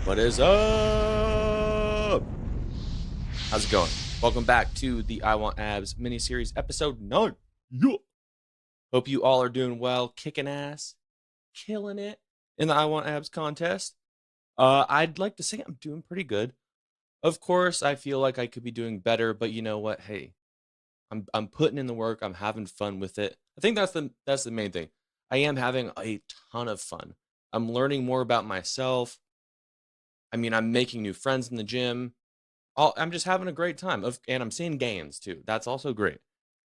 What is up? How's it going? Welcome back to the I Want Abs miniseries, episode 9. Yeah. Hope you all are doing well, kicking ass, killing it in the I Want Abs contest. I'd like to say I'm doing pretty good. Of course, I feel like I could be doing better, but you know what? Hey, I'm putting in the work. I'm having fun with it. I think that's the main thing. I am having a ton of fun. I'm learning more about myself. I mean, I'm making new friends in the gym. I'm just having a great time, and I'm seeing gains too. That's also great.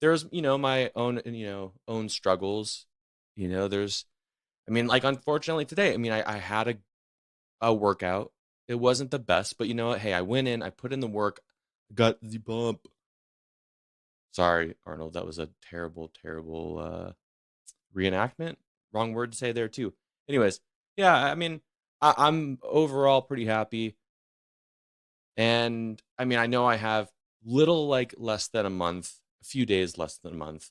There's my own struggles. There's like unfortunately today. I had a workout. It wasn't the best, but you know what? Hey, I went in. I put in the work. Got the bump. Sorry, Arnold. That was a terrible, terrible reenactment. Wrong word to say there too. Anyways, yeah. I'm overall pretty happy. And I know I have less than a month, a few days less than a month.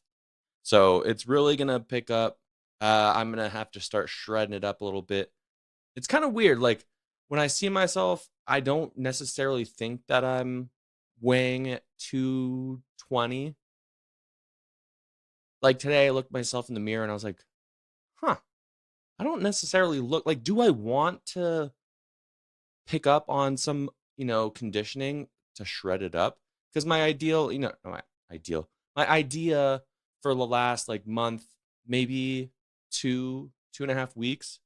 So it's really going to pick up. I'm going to have to start shredding it up a little bit. It's kind of weird. Like when I see myself, I don't necessarily think that I'm weighing at 220. Like today, I looked myself in the mirror and I was like, huh, I don't necessarily look like, do I want to pick up on some, conditioning to shred it up? Because my ideal, my idea for the last like month, maybe 2.5 weeks,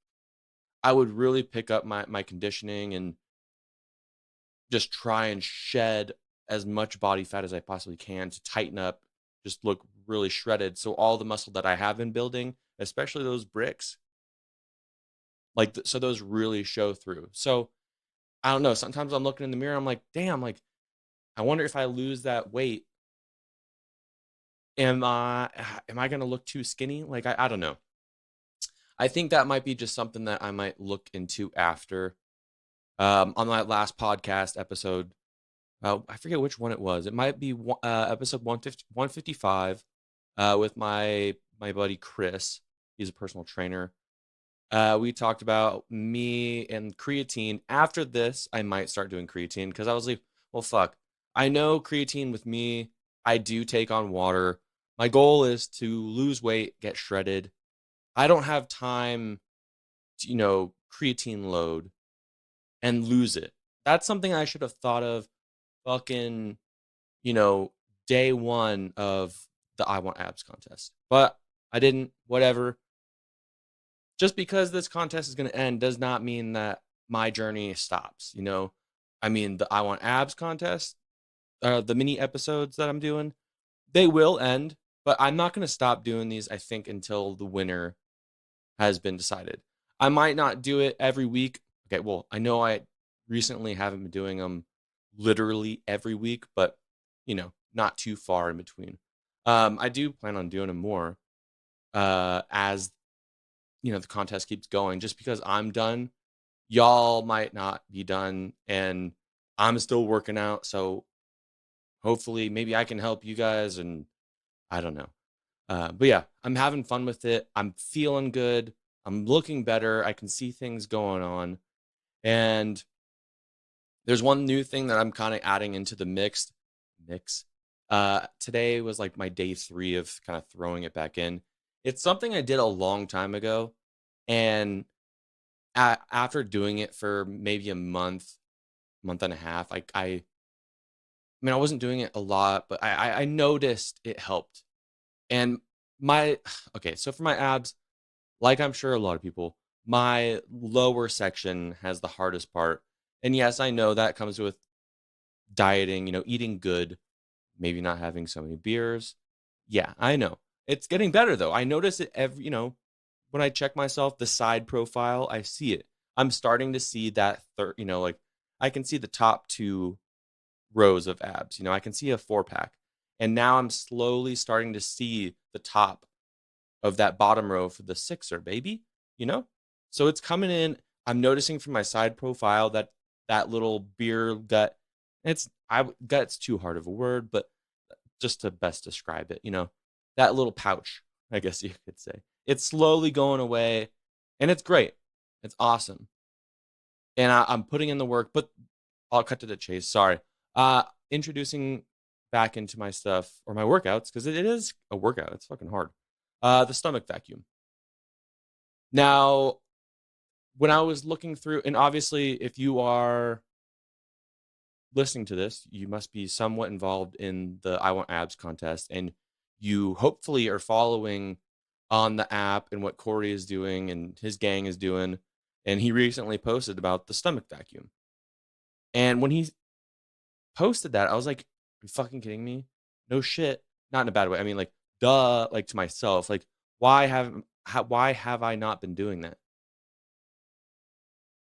I would really pick up my conditioning and just try and shed as much body fat as I possibly can to tighten up, just look really shredded. So all the muscle that I have been building, especially those bricks, so those really show through. So I don't know. Sometimes I'm looking in the mirror, I'm like, damn, like I wonder if I lose that weight, am I gonna look too skinny? Like I don't know. I think that might be just something that I might look into after. On my last podcast episode, I forget which one it was. It might be episode 155 with my buddy Chris. He's a personal trainer. We talked about me and creatine. After this, I might start doing creatine because I was like, well, fuck. I know creatine with me, I do take on water. My goal is to lose weight, get shredded. I don't have time to, creatine load and lose it. That's something I should have thought of fucking, you know, day one of the I Want Abs contest. But I didn't, whatever. Just because this contest is going to end does not mean that my journey stops, the I Want Abs contest, the mini episodes that I'm doing, they will end, but I'm not going to stop doing these, I think, until the winner has been decided. I might not do it every week. Okay, well, I know I recently haven't been doing them literally every week, but, not too far in between. I do plan on doing them more as the contest keeps going. Just because I'm done, y'all might not be done, and I'm still working out. So hopefully, maybe I can help you guys, and I don't know. But yeah, I'm having fun with it. I'm feeling good. I'm looking better. I can see things going on, and there's one new thing that I'm kind of adding into the mix. Today was like my day 3 of kind of throwing it back in. It's something I did a long time ago, and after doing it for maybe a month and a half, I wasn't doing it a lot, but I noticed it helped. And my okay, so for my abs, like I'm sure a lot of people, my lower section has the hardest part. And yes, I know that comes with dieting, eating good, maybe not having so many beers. Yeah, I know. It's getting better though. I notice it when I check myself, the side profile, I see it. I'm starting to see that third, like I can see the top 2 rows of abs. I can see a 4-pack. And now I'm slowly starting to see the top of that bottom row for the 6er, baby. So it's coming in. I'm noticing from my side profile that little beer gut. Gut's too hard of a word, but just to best describe it, that little pouch, I guess you could say. It's slowly going away, and it's great. It's awesome. and I'm putting in the work, but I'll cut to the chase. Sorry. Introducing back into my stuff or my workouts, because it is a workout. It's fucking hard. The stomach vacuum. Now, when I was looking through, and obviously, if you are listening to this, you must be somewhat involved in the I Want Abs contest, and you hopefully are following on the app and what Corey is doing and his gang is doing. And he recently posted about the stomach vacuum. And when he posted that, I was like, "Are you fucking kidding me? No shit." Not in a bad way. I mean, like, duh, like to myself, like, why have I not been doing that?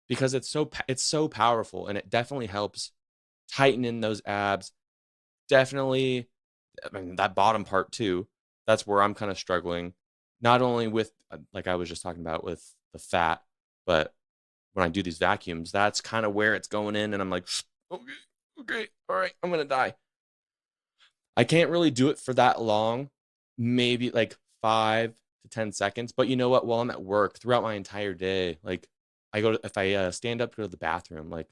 Because it's so powerful, and it definitely helps tighten in those abs. Definitely, I mean, that bottom part too. That's where I'm kind of struggling. Not only with, like I was just talking about, with the fat, but when I do these vacuums, that's kind of where it's going in, and I'm like, okay, okay, all right, I'm gonna die. I can't really do it for that long, maybe like 5 to 10 seconds. But you know what? While I'm at work, throughout my entire day, like if I stand up to go to the bathroom, like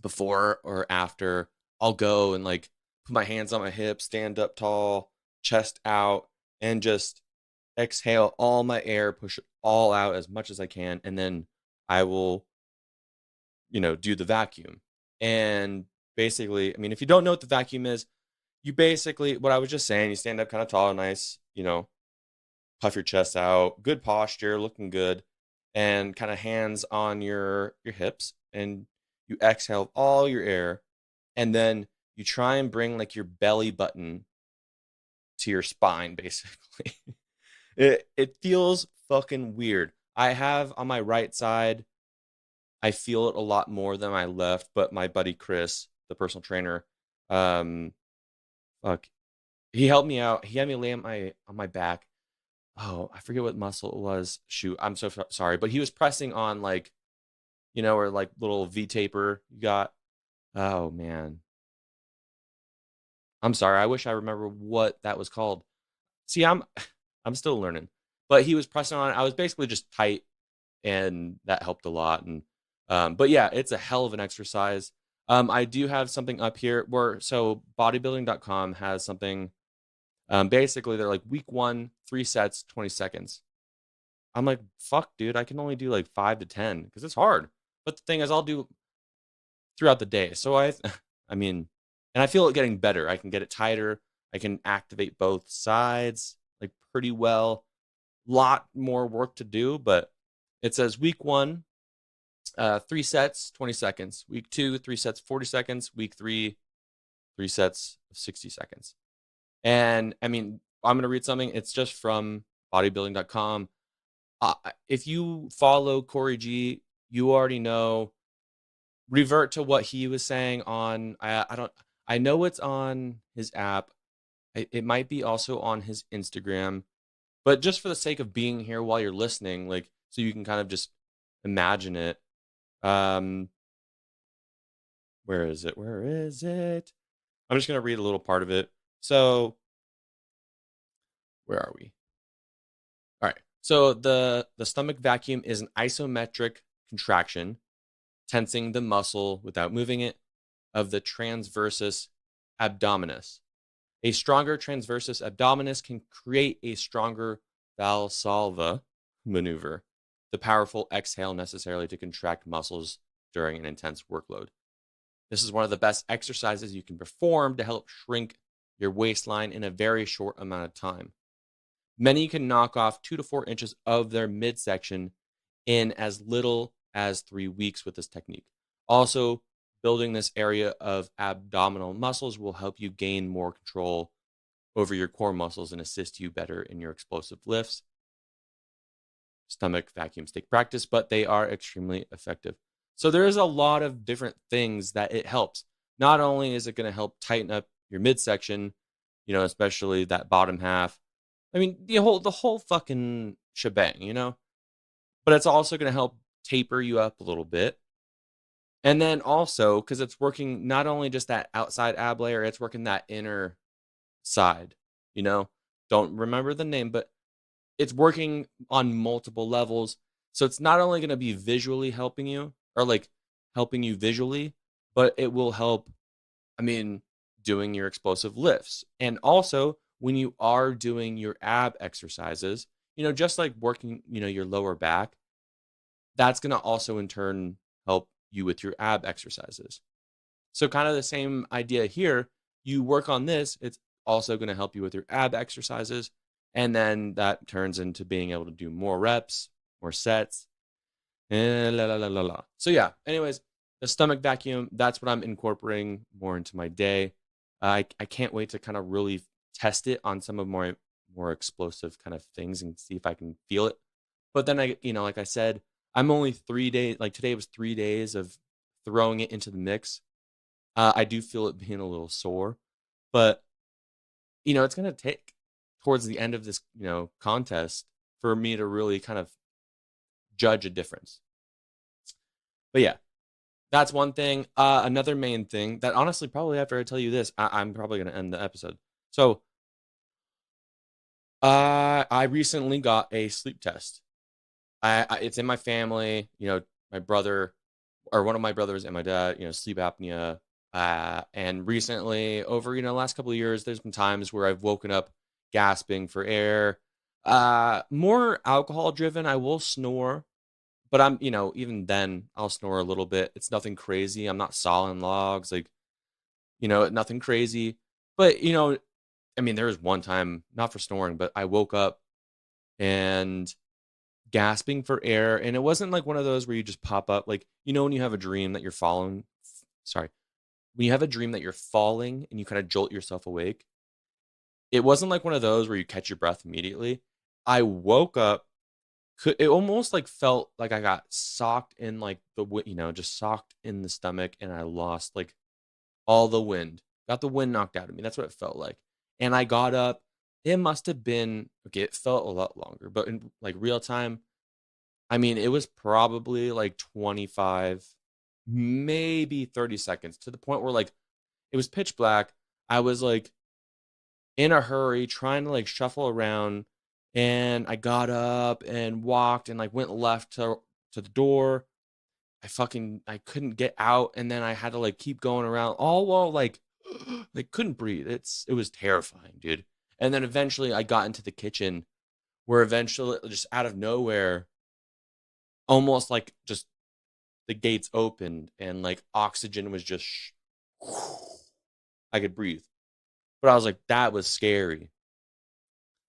before or after, I'll go and like put my hands on my hips, stand up tall, chest out, and just exhale all my air, push it all out as much as I can, and then I will, do the vacuum. And basically, I mean, if you don't know what the vacuum is, you basically, what I was just saying, you stand up kind of tall, nice, puff your chest out, good posture, looking good, and kind of hands on your hips, and you exhale all your air, and then you try and bring like your belly button to your spine, basically. It feels fucking weird. I have on my right side, I feel it a lot more than my left, but my buddy Chris, the personal trainer, um, fuck, he helped me out. He had me lay on my back. Oh, I forget what muscle it was. Shoot, I'm so sorry, but he was pressing on like, or like little V taper you got. Oh man, I'm sorry. I wish I remember what that was called. See, I'm still learning, but he was pressing on it. I was basically just tight, and that helped a lot. And but yeah, it's a hell of an exercise. I do have something up here where so bodybuilding.com has something. Basically, they're like week 1, 3 sets, 20 seconds. I'm like, fuck, dude, I can only do like 5 to 10 because it's hard. But the thing is, I'll do throughout the day. So I mean, and I feel it getting better. I can get it tighter. I can activate both sides like pretty well. Lot more work to do, but it says week 1, 3 sets, 20 seconds. Week 2, 3 sets, 40 seconds. Week 3, 3 sets of 60 seconds. And I mean, I'm going to read something. It's just from bodybuilding.com. If you follow Corey G, you already know. Revert to what he was saying on. I know it's on his app. It might be also on his Instagram. But just for the sake of being here while you're listening, like so you can kind of just imagine it. Where is it? Where is it? I'm just gonna read a little part of it. So where are we? All right. So the stomach vacuum is an isometric contraction, tensing the muscle without moving it, of the transversus abdominis. A stronger transversus abdominis can create a stronger Valsalva maneuver, the powerful exhale necessarily to contract muscles during an intense workload. This is one of the best exercises you can perform to help shrink your waistline in a very short amount of time. Many can knock off 2 to 4 inches of their midsection in as little as 3 weeks with this technique. Also, building this area of abdominal muscles will help you gain more control over your core muscles and assist you better in your explosive lifts. Stomach vacuums take practice, but they are extremely effective. So there is a lot of different things that it helps. Not only is it going to help tighten up your midsection, especially that bottom half. I mean, the whole fucking shebang. But it's also going to help taper you up a little bit. And then also, because it's working not only just that outside ab layer, it's working that inner side. Don't remember the name, but it's working on multiple levels. So it's not only going to be visually helping you, or like helping you visually, but it will help, I mean, doing your explosive lifts. And also, when you are doing your ab exercises, just like working, your lower back, that's going to also in turn help you with your ab exercises. So, kind of the same idea here. You work on this, it's also going to help you with your ab exercises. And then that turns into being able to do more reps, more sets, and la la la la la. So, yeah, anyways, the stomach vacuum, that's what I'm incorporating more into my day. I can't wait to kind of really test it on some of more explosive kind of things and see if I can feel it. But then like I said, I'm only 3 days, like today was 3 days of throwing it into the mix. I do feel it being a little sore, but it's going to take towards the end of this, contest for me to really kind of judge a difference. But yeah, that's one thing. Another main thing that honestly, probably after I tell you this, I'm probably going to end the episode. So, I recently got a sleep test. It's in my family. My brother, or one of my brothers and my dad, sleep apnea. And recently, over the last couple of years, there's been times where I've woken up gasping for air. More alcohol driven. I will snore, but I'm even then I'll snore a little bit. It's nothing crazy. I'm not sawing logs, like nothing crazy. But I mean, there was one time, not for snoring, but I woke up and gasping for air, and it wasn't like one of those where you just pop up, like when you have a dream that you're falling. Sorry, when you have a dream that you're falling and you kind of jolt yourself awake. It wasn't like one of those where you catch your breath immediately. I woke up. It almost like felt like I got socked in like just socked in the stomach, and I lost like all the wind. Got the wind knocked out of me. That's what it felt like. And I got up. It must have been okay. It felt a lot longer, but in like real time, I mean, it was probably like 25, maybe 30 seconds, to the point where like it was pitch black. I was like in a hurry trying to like shuffle around, and I got up and walked and like went left to the door. I couldn't get out, and then I had to like keep going around all while like couldn't breathe. It was terrifying, dude. And then eventually I got into the kitchen, where eventually just out of nowhere, almost like just the gates opened and like oxygen was just I could breathe. But I was like, that was scary.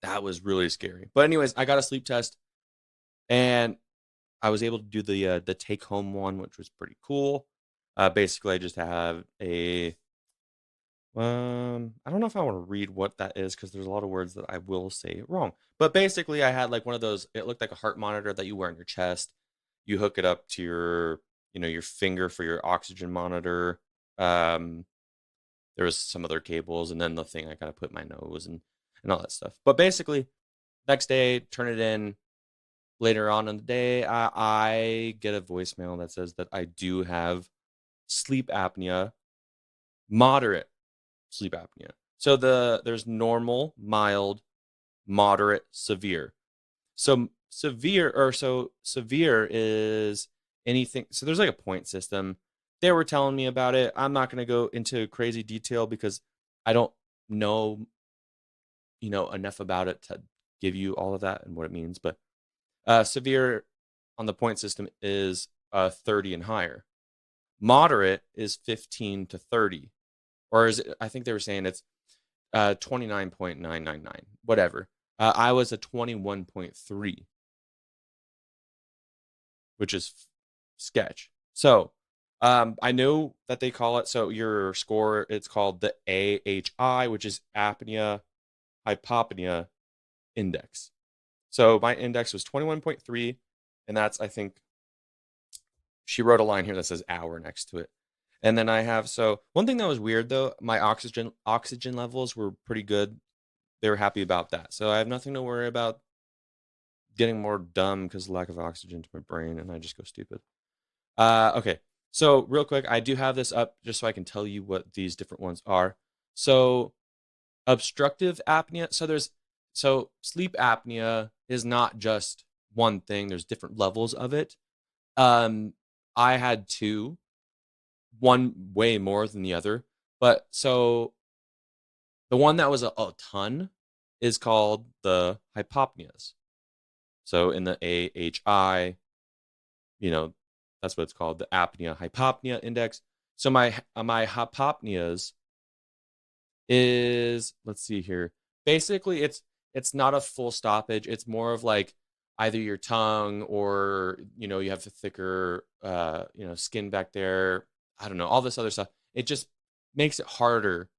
That was really scary. But anyways, I got a sleep test, and I was able to do the take home one, which was pretty cool. Basically, I just have a I don't know if I want to read what that is, because there's a lot of words that I will say wrong. But basically, I had like one of those. It looked like a heart monitor that you wear on your chest. You hook it up to your finger for your oxygen monitor. Um, there was some other cables, and then the thing I gotta put in my nose and all that stuff. But basically, next day, turn it in. Later on in the day, I get a voicemail that says that I do have sleep apnea, moderate sleep apnea. So there's normal, mild, moderate, severe. So severe is anything. So there's like a point system. They were telling me about it. I'm not going to go into crazy detail because I don't know, enough about it to give you all of that and what it means. But severe on the point system is 30 and higher. Moderate is 15 to 30. Or is it, I think they were saying it's 29.999, whatever. I was a 21.3, which is sketch. So I know that they call it, so your score, it's called the AHI, which is apnea hypopnea index. So my index was 21.3, and that's, I think, she wrote a line here that says hour next to it. And then I have, so one thing that was weird though, my oxygen levels were pretty good. They were happy about that. So I have nothing to worry about getting more dumb because of lack of oxygen to my brain, and I just go stupid. Okay. So real quick, I do have this up just so I can tell you what these different ones are. So obstructive apnea. So sleep apnea is not just one thing. There's different levels of it. I had two. one way more than the other. But so the one that was a ton is called the hypopneas. So in the AHI, that's what it's called, the apnea hypopnea index. So my hypopneas is, let's see here. Basically, it's not a full stoppage. It's more of like either your tongue or you have a thicker skin back there. I don't know, all this other stuff. It just makes it harder,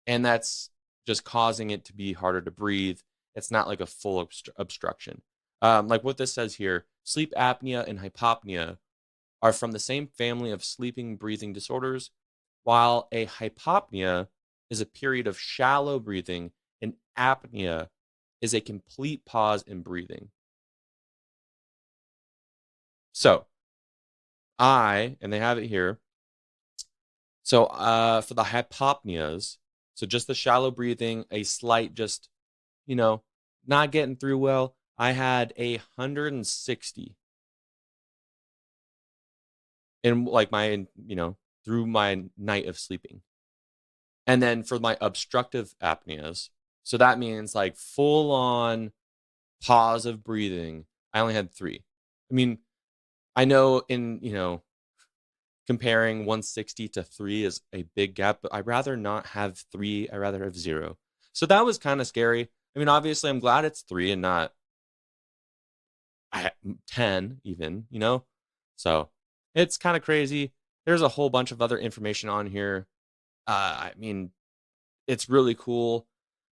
and that's just causing it to be harder to breathe. It's not like a full obstruction. Like what this says here, sleep apnea and hypopnea are from the same family of sleeping breathing disorders, while a hypopnea is a period of shallow breathing and apnea is a complete pause in breathing. So and they have it here. So for the hypopneas, so just the shallow breathing, a slight just, not getting through well, I had 160 in like my, through my night of sleeping. And then for my obstructive apneas, so that means like full on pause of breathing, I only had 3. I mean, I know in, comparing 160 to 3 is a big gap, but I'd rather not have 3. I'd rather have 0. So that was kind of scary. I mean, obviously I'm glad it's 3 and not 10 even, So it's kind of crazy. There's a whole bunch of other information on here. I mean, it's really cool.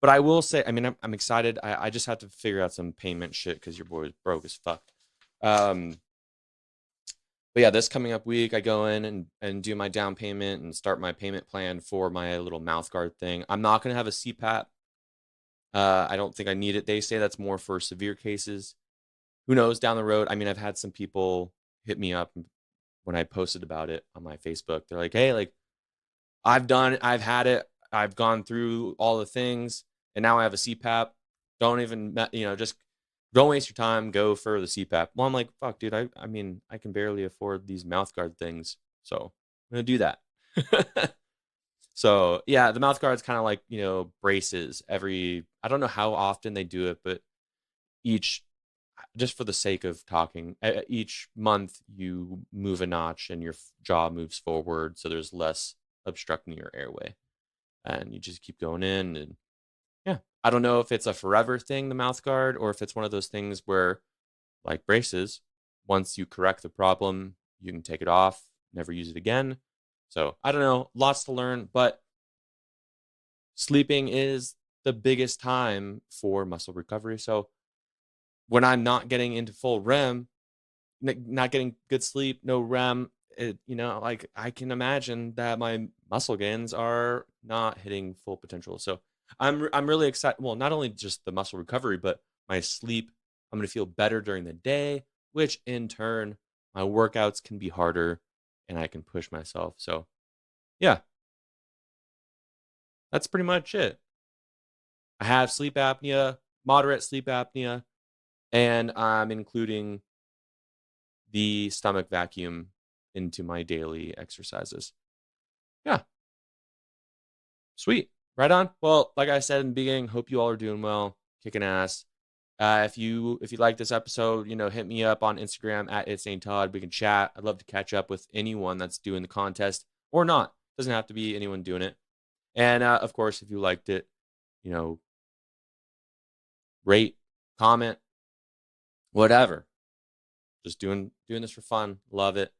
But I will say, I mean, I'm excited. I just have to figure out some payment shit because your boy is broke as fuck. But yeah, this coming up week, I go in and do my down payment and start my payment plan for my little mouth guard thing. I'm not going to have a CPAP. I don't think I need it. They say that's more for severe cases. Who knows down the road? I mean, I've had some people hit me up when I posted about it on my Facebook. They're like, hey, like, I've had it. I've gone through all the things and now I have a CPAP. Don't even, just don't waste your time. Go for the CPAP. Well, I'm like, fuck, dude. I mean, I can barely afford these mouth guard things. So I'm going to do that. So yeah, the mouth guard's kind of like, braces I don't know how often they do it, but just for the sake of talking, each month you move a notch and your jaw moves forward. So there's less obstructing your airway and you just keep going in. And yeah, I don't know if it's a forever thing, the mouth guard, or if it's one of those things where, like braces, once you correct the problem, you can take it off, never use it again. So I don't know, lots to learn, but sleeping is the biggest time for muscle recovery. So when I'm not getting into full REM, not getting good sleep, no REM, like I can imagine that my muscle gains are not hitting full potential. So I'm really excited. Well, not only just the muscle recovery, but my sleep. I'm going to feel better during the day, which in turn, my workouts can be harder and I can push myself. So yeah, that's pretty much it. I have sleep apnea, moderate sleep apnea, and I'm including the stomach vacuum into my daily exercises. Yeah. Sweet. Right on. Well, like I said in the beginning, hope you all are doing well, kicking ass. If you like this episode, hit me up on Instagram at It's St. Todd. We can chat. I'd love to catch up with anyone that's doing the contest or not. Doesn't have to be anyone doing it. And of course, if you liked it, rate, comment, whatever. Just doing this for fun. Love it.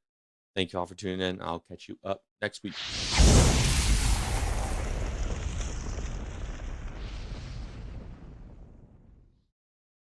Thank you all for tuning in. I'll catch you up next week.